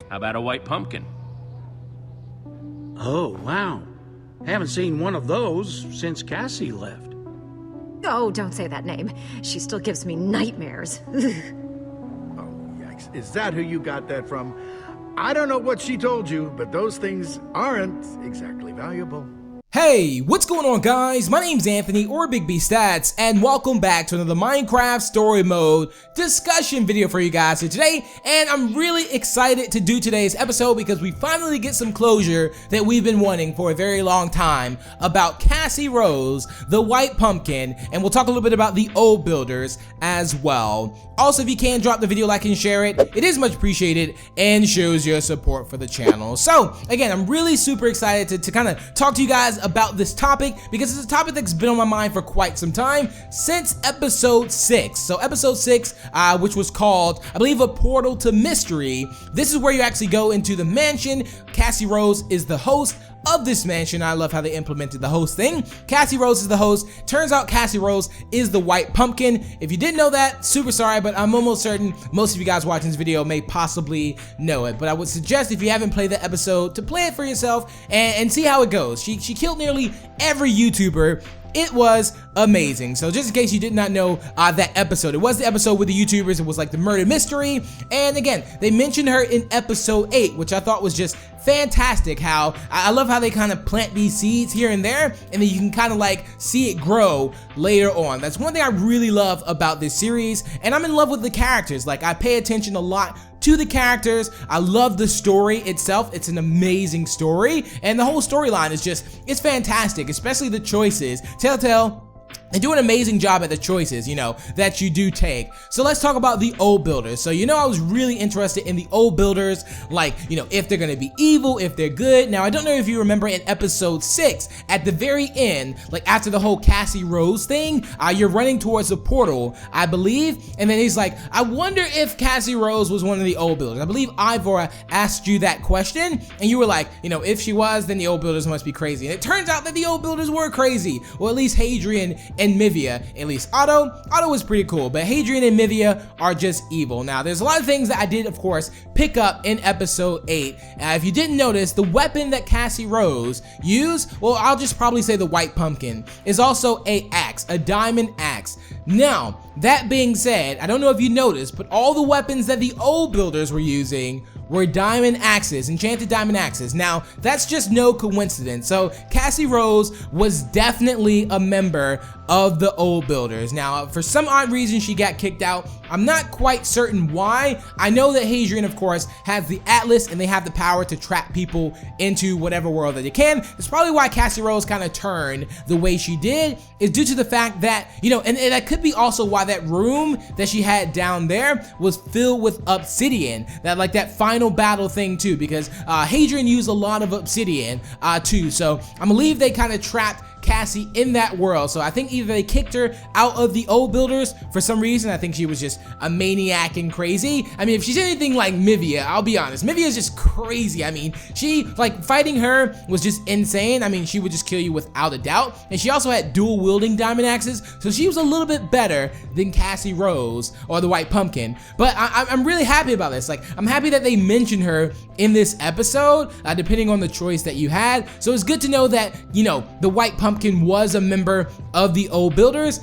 How about a white pumpkin? Oh, wow. Haven't seen one of those since Cassie left. Oh, don't say that name. She still gives me nightmares. Oh, yikes. Is that who you got that from? I don't know what she told you, but those things aren't exactly valuable. Hey, what's going on, guys? My name's Anthony, or Big B Stats, and welcome back to another Minecraft Story Mode discussion video for you guys here today. And I'm really excited to do today's episode because we finally get some closure that we've been wanting for a very long time about Cassie Rose, the White Pumpkin, and we'll talk a little bit about the old builders as well. Also, if you can, drop the video, like, and share it. It is much appreciated and shows your support for the channel. So, again, I'm really super excited to kind of talk to you guys about this topic because it's a topic that's been on my mind for quite some time since episode 6. So episode 6, which was called, I believe, A Portal to Mystery. This is where you actually go into the mansion. Cassie Rose is the host of this mansion. I love how they implemented the host thing. Cassie Rose is the host. Turns out Cassie Rose is the White Pumpkin. If you didn't know that, super sorry, but I'm almost certain most of you guys watching this video may possibly know it. But I would suggest, if you haven't played the episode, to play it for yourself and see how it goes. She killed nearly every YouTuber. It was amazing. So just in case you did not know that episode, it was the episode with the YouTubers. It was like the murder mystery. And again, they mentioned her in episode 8, which I thought was just fantastic. How I love how they kind of plant these seeds here and there, and then you can kind of like see it grow later on. That's one thing I really love about this series, and I'm in love with the characters. Like, I pay attention a lot to the characters. I love the story itself. It's an amazing story, and the whole storyline is just, it's fantastic, especially the choices. Telltale, they do an amazing job at the choices, you know, that you do take. So let's talk about the old builders. So, you know, I was really interested in the old builders, like, you know, if they're gonna be evil, if they're good. Now, I don't know if you remember in episode 6, at the very end, like after the whole Cassie Rose thing, you're running towards a portal, I believe, and then he's like, I wonder if Cassie Rose was one of the old builders. I believe Ivor asked you that question, and you were like, you know, if she was, then the old builders must be crazy. And it turns out that the old builders were crazy, or at least Hadrian and Mivia. At least Otto was pretty cool, but Hadrian and Mivia are just evil. Now, there's a lot of things that I did, of course, pick up in episode 8. If you didn't notice, the weapon that Cassie Rose used, well, I'll just probably say the White Pumpkin, is also a axe, a diamond axe. Now, that being said, I don't know if you noticed, but all the weapons that the old builders were using were diamond axes, enchanted diamond axes. Now, that's just no coincidence. So Cassie Rose was definitely a member of the old builders. Now, for some odd reason, she got kicked out. I'm not quite certain why. I know that Hadrian, of course, has the Atlas, and they have the power to trap people into whatever world that they can. That's probably why Cassie Rose kind of turned the way she did, is due to the fact that, you know, and that could be also why that room that she had down there was filled with obsidian, that like that final battle thing too, because Hadrian used a lot of obsidian too. So I believe they kind of trapped Cassie in that world. So I think either they kicked her out of the old builders for some reason. I think she was just a maniac and crazy. I mean, if she's anything like Mivia, I'll be honest, Mivia is just crazy. I mean, she, like, fighting her was just insane. I mean, she would just kill you without a doubt. And she also had dual wielding diamond axes, so she was a little bit better than Cassie Rose or the White Pumpkin. But I'm really happy about this. Like, I'm happy that they mentioned her in this episode, depending on the choice that you had. So it's good to know that, you know, the White Pumpkin was a member of the old builders,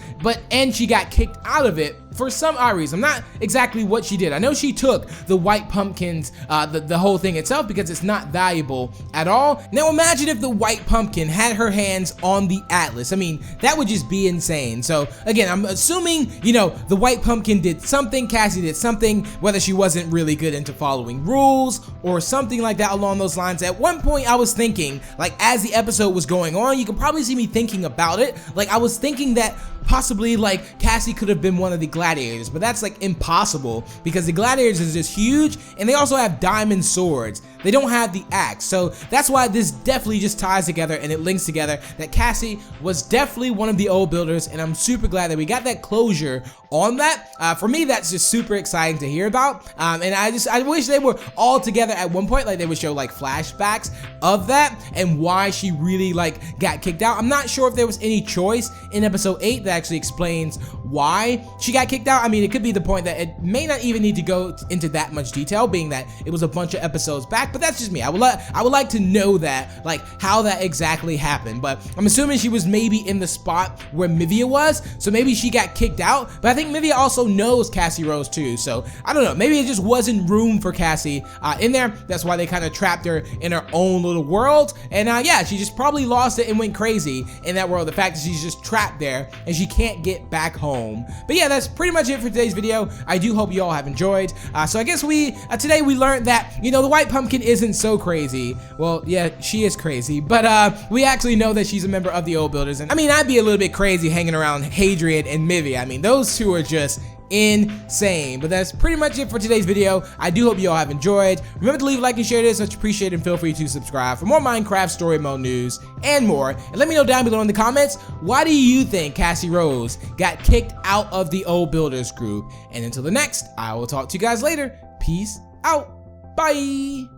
and she got kicked out of it for some odd reason. I'm not exactly what she did. I know she took the White Pumpkins, the whole thing itself, because it's not valuable at all. Now imagine if the White Pumpkin had her hands on the Atlas. I mean, that would just be insane. So again, I'm assuming, you know, the White Pumpkin did something, Cassie did something, whether she wasn't really good into following rules or something like that along those lines. At one point I was thinking, like, as the episode was going on, you can probably see me thinking about it. Like, I was thinking that possibly, like, Cassie could have been one of the gladiators, but that's like impossible because the gladiators is just huge, and they also have diamond swords. they don't have the axe. So that's why this definitely just ties together and it links together that Cassie was definitely one of the old builders, and I'm super glad that we got that closure on that. For me, that's just super exciting to hear about, and I wish they were all together at one point, like they would show like flashbacks of that and why she really like got kicked out. I'm not sure if there was any choice in episode 8 that actually explains why she got kicked out. I mean, it could be the point that it may not even need to go into that much detail, being that it was a bunch of episodes back, but that's just me. I would like to know that, like how that exactly happened, but I'm assuming she was maybe in the spot where Mivia was, so maybe she got kicked out, but I think Mivia also knows Cassie Rose too, so I don't know, maybe it just wasn't room for Cassie in there. That's why they kind of trapped her in her own little world, and yeah, she just probably lost it and went crazy in that world. The fact that she's just trapped there and she can't get back home. But yeah, that's pretty much it for today's video. I do hope you all have enjoyed. So I guess today we learned that, you know, the White Pumpkin isn't so crazy. Well, yeah, she is crazy, but we actually know that she's a member of the Old Builders, and I mean, I'd be a little bit crazy hanging around Hadrian and Mivia. I mean, those two are just insane. But that's pretty much it for today's video. I do hope you all have enjoyed. Remember to leave a like and share this, much appreciated, and feel free to subscribe for more Minecraft story mode news and more. And let me know down below in the comments, why do you think Cassie Rose got kicked out of the Old Builders group? And until the next, I will talk to you guys later. Peace out. Bye.